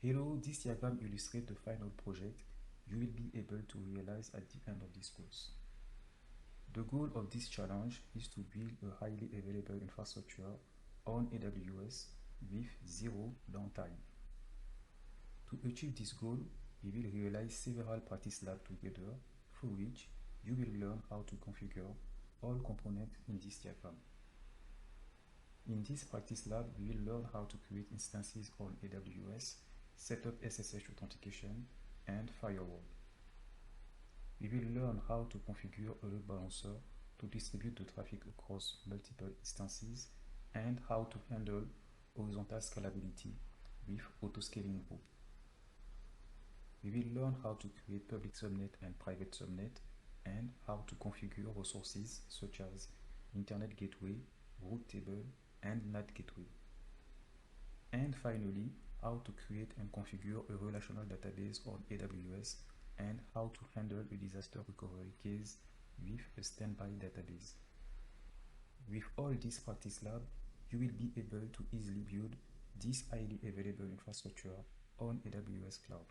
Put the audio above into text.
Hello, this diagram illustrates the final project you will be able to realize at the end of this course. The goal of this challenge is to build a highly available infrastructure on AWS with zero downtime. To achieve this goal, we will realize several practice labs together, through which you will learn how to configure all components in this diagram. In this practice lab, we will learn how to create instances on AWS, set up SSH authentication, and firewall. We will learn how to configure a load balancer to distribute the traffic across multiple instances, and how to handle horizontal scalability with autoscaling group. We will learn how to create public subnet and private subnet, and how to configure resources such as Internet Gateway, route table, and NAT gateway. And finally, how to create and configure a relational database on AWS, and how to handle a disaster recovery case with a standby database. With all this practice lab, you will be able to easily build this highly available infrastructure on AWS Cloud.